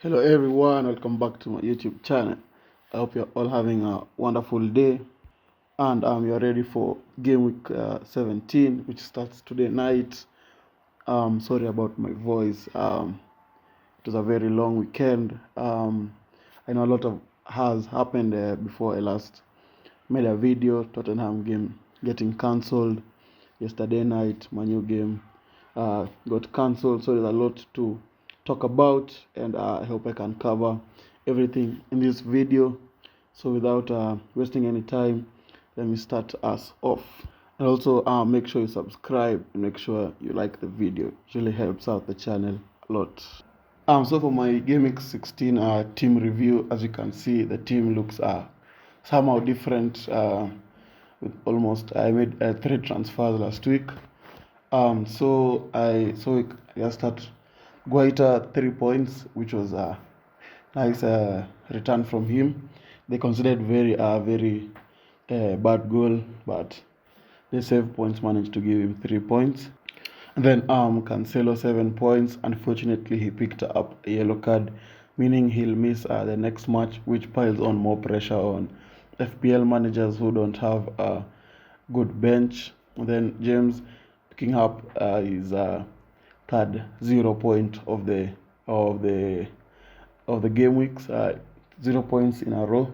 Hello everyone, welcome back to my YouTube channel. I hope you're all having a wonderful day and you're ready for game week 17, which starts today night. Sorry about my voice. It was a very long weekend. I know a lot of has happened before I last made a video. Tottenham game getting cancelled yesterday night. My new game got cancelled, so there's a lot to talk about, and I hope I can cover everything in this video. So without wasting any time, let me start us off. And also make sure you subscribe and make sure you like the video. It really helps out the channel a lot. So for my Gameweek 16 team review, as you can see, the team looks somehow different. With almost, I made 3 transfers last week. So I just had Guaita 3 points, which was a nice return from him. They considered very bad goal, but the save points managed to give him 3 points. And then Cancelo 7 points. Unfortunately, he picked up a yellow card, meaning he'll miss the next match, which piles on more pressure on FPL managers who don't have a good bench. And then James picking up his third 0 point of the game weeks, 0 points in a row,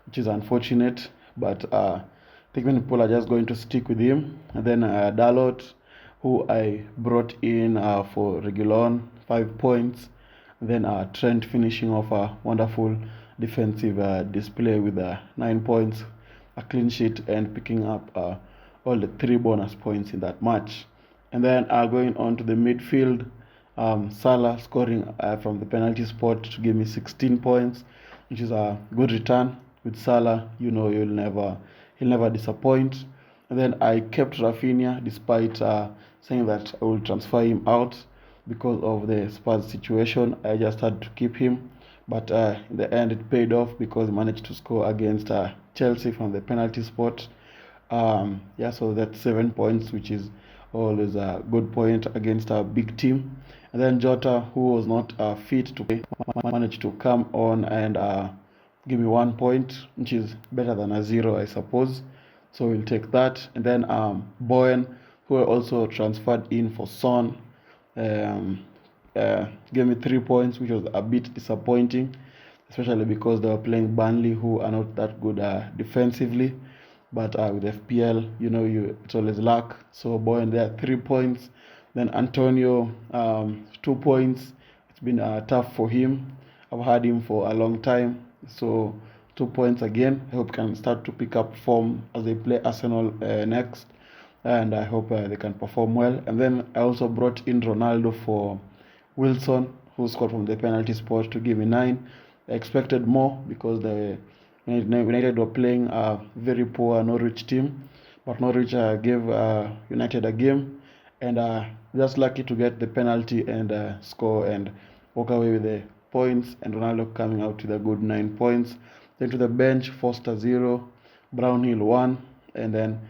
which is unfortunate. But I think many people are just going to stick with him. And then Dalot, who I brought in for Regulon, 5 points. And then Trent finishing off a wonderful defensive display with 9 points, a clean sheet, and picking up all the 3 bonus points in that match. And then going on to the midfield, Salah scoring from the penalty spot to give me 16 points, which is a good return. With Salah, you know he'll never disappoint. And then I kept Rafinha despite saying that I will transfer him out because of the Spurs situation. I just had to keep him, but in the end it paid off because he managed to score against Chelsea from the penalty spot. So that's 7 points, which is always a good point against a big team. And then Jota, who was not fit to play, managed to come on and give me 1 point, which is better than a 0, I suppose. So we'll take that. And then Bowen, who I also transferred in for Son, gave me 3 points, which was a bit disappointing, especially because they were playing Burnley, who are not that good defensively. But with FPL, it's always luck. So Bowen there, 3 points. Then Antonio, 2 points. It's been tough for him. I've had him for a long time. So 2 points again. I hope he can start to pick up form as they play Arsenal next. And I hope they can perform well. And then I also brought in Ronaldo for Wilson, who scored from the penalty spot to give me 9. I expected more because the United were playing a very poor Norwich team, but Norwich gave United a game, and just lucky to get the penalty and score and walk away with the points, and Ronaldo coming out with a good 9 points. Then to the bench, Foster 0, Brownhill 1, and then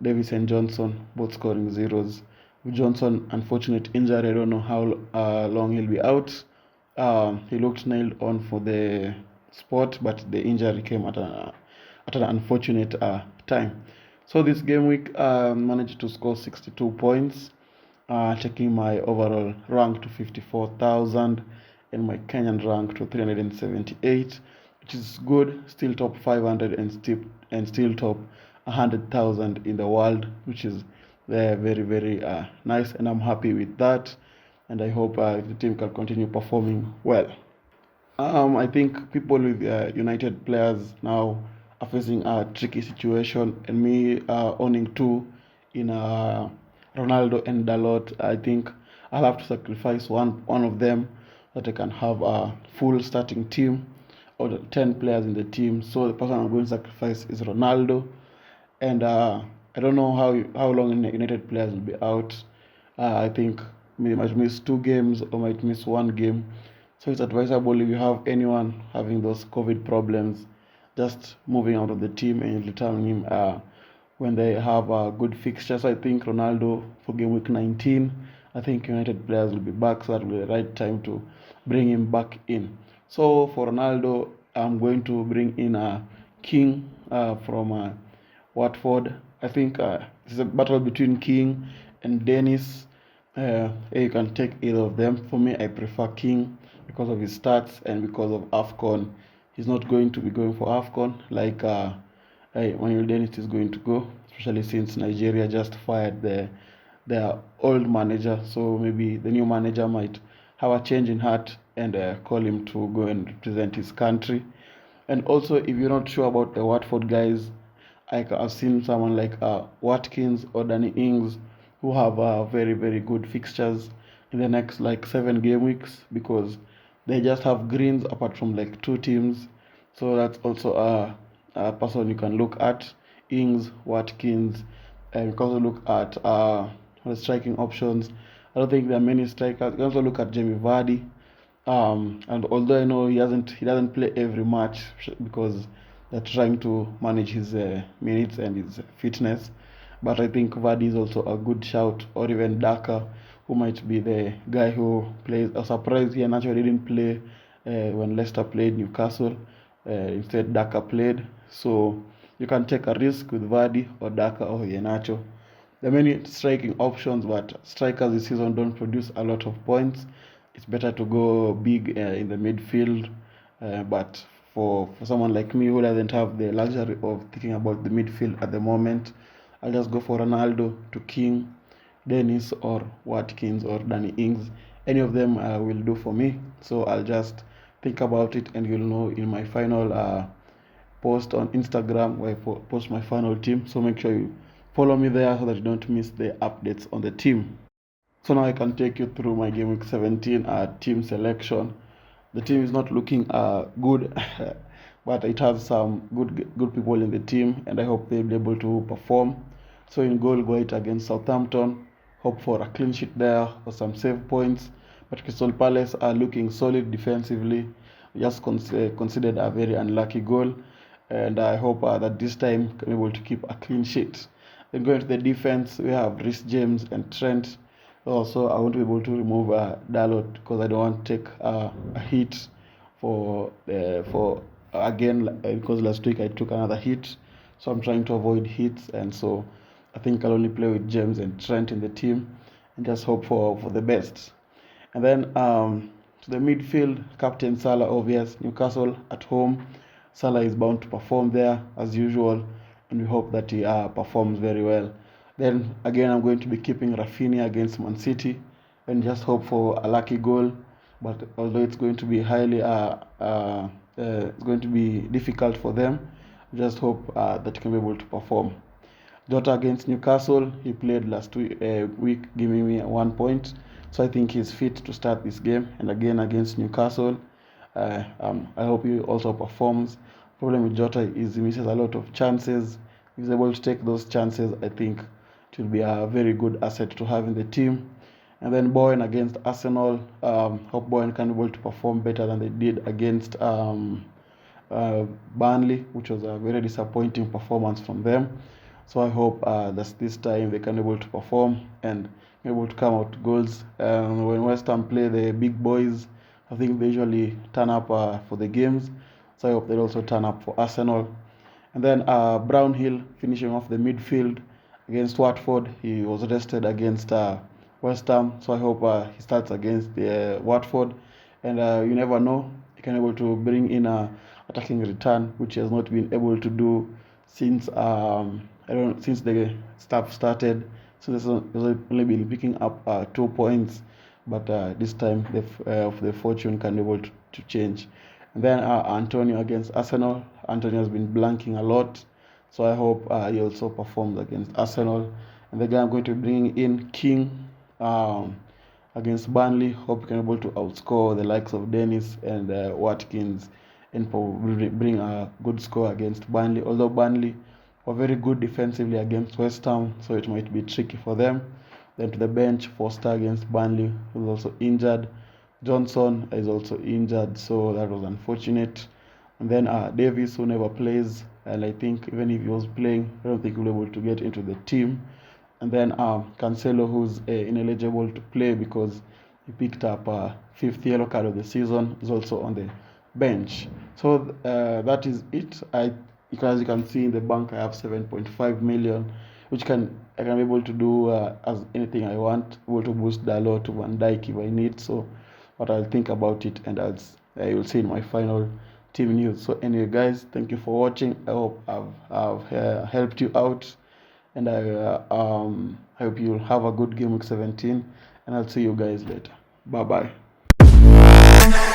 Davis and Johnson both scoring 0s. With Johnson, unfortunate injury, I don't know how long he'll be out. He looked nailed on for the spot, but the injury came at an unfortunate time. So this game week managed to score 62 points, taking my overall rank to 54,000 and my Kenyan rank to 378, which is good. Still top 500 and still top 100,000 in the world, which is very nice, and I'm happy with that. And I hope the team can continue performing well. I think people with United players now are facing a tricky situation, and me owning 2 in Ronaldo and Dalot, I think I'll have to sacrifice one of them that I can have a full starting team or 10 players in the team. So the person I'm going to sacrifice is Ronaldo, and I don't know how long United players will be out. I think we might miss 2 games or might miss 1 game. So it's advisable if you have anyone having those COVID problems, just moving out of the team and returning him when they have good fixtures. I think Ronaldo for game week 19, I think United players will be back, so that will be the right time to bring him back in. So for Ronaldo, I'm going to bring in a King from Watford. I think it's a battle between King and Dennis. You can take either of them. For me, I prefer King because of his stats and because of AFCON. He's not going to be going for AFCON like Manuel Dennis is going to go, especially since Nigeria just fired their old manager. So maybe the new manager might have a change in heart and call him to go and represent his country. And also, if you're not sure about the Watford guys, I've seen someone like Watkins or Danny Ings who have very, very good fixtures in the next like 7 game weeks because they just have greens apart from like 2 teams. So that's also a person you can look at. Ings, Watkins, and you can also look at the striking options. I don't think there are many strikers. You can also look at Jamie Vardy. And although I know he doesn't play every match because they're trying to manage his minutes and his fitness, but I think Vardy is also a good shout, or even Daka, who might be the guy who plays. A surprise he naturally didn't play when Leicester played Newcastle. Instead, Daka played. So you can take a risk with Vardy or Daka or Iheanacho. There are many striking options, but strikers this season don't produce a lot of points. It's better to go big in the midfield. But for someone like me who doesn't have the luxury of thinking about the midfield at the moment, I'll just go for Ronaldo to King, Dennis or Watkins or Danny Ings. Any of them will do for me. So I'll just think about it and you'll know in my final post on Instagram where I post my final team. So make sure you follow me there so that you don't miss the updates on the team. So now I can take you through my game week 17 team selection. The team is not looking good, but it has some good people in the team, and I hope they'll be able to perform. So in goal, go it against Southampton. Hope for a clean sheet there or some save points. But Crystal Palace are looking solid defensively. Just considered a very unlucky goal, and I hope that this time can be able to keep a clean sheet. Then going to the defense, we have Reece James and Trent. Also, I want to be able to remove Dalot because I don't want to take a hit for again because last week I took another hit, so I'm trying to avoid hits, and so I think I'll only play with James and Trent in the team, and just hope for the best. And then to the midfield, Captain Salah, obvious. Newcastle at home, Salah is bound to perform there as usual, and we hope that he performs very well. Then again, I'm going to be keeping Rafinha against Man City and just hope for a lucky goal. But although it's going to be it's going to be difficult for them, just hope that he can be able to perform. Jota against Newcastle, he played last week, giving me 1 point. So I think he's fit to start this game. And again against Newcastle, I hope he also performs. Problem with Jota is he misses a lot of chances. If he's able to take those chances, I think it will be a very good asset to have in the team. And then Bowen against Arsenal. Hope Bowen can be able to perform better than they did against Burnley, which was a very disappointing performance from them. So I hope that this time they can be able to perform and be able to come out goals. When West Ham play the big boys, I think they usually turn up for the games. So I hope they'll also turn up for Arsenal. And then Brownhill finishing off the midfield against Watford. He was rested against West Ham, so I hope he starts against the Watford. And you never know, he can be able to bring in a attacking return, which he has not been able to do since since the staff started. So he's only been picking up 2 points, but this time the fortune can be able to change. And then Antonio against Arsenal. Antonio has been blanking a lot, so I hope he also performs against Arsenal. And the guy I'm going to bring in, King, against Burnley. Hope he can be able to outscore the likes of Dennis and Watkins and probably bring a good score against Burnley. Although Burnley were very good defensively against West Ham, so it might be tricky for them. Then to the bench, Foster against Burnley, who's also injured. Johnson is also injured, so that was unfortunate. And then Davis, who never plays, and I think even if he was playing, I don't think he'll be able to get into the team. And then Cancelo, who's ineligible to play because He picked up a fifth yellow card of the season. He's also on the bench. So that is it. As you can see in the bank, I have 7.5 million, which I can be able to do as anything I want. Able to boost Dalot to Van Dijk if I need. So, but I'll think about it, and I will see in my final team news. So anyway, guys, thank you for watching. I hope I've helped you out, and I hope you'll have a good game week 17, and I'll see you guys later. Bye bye.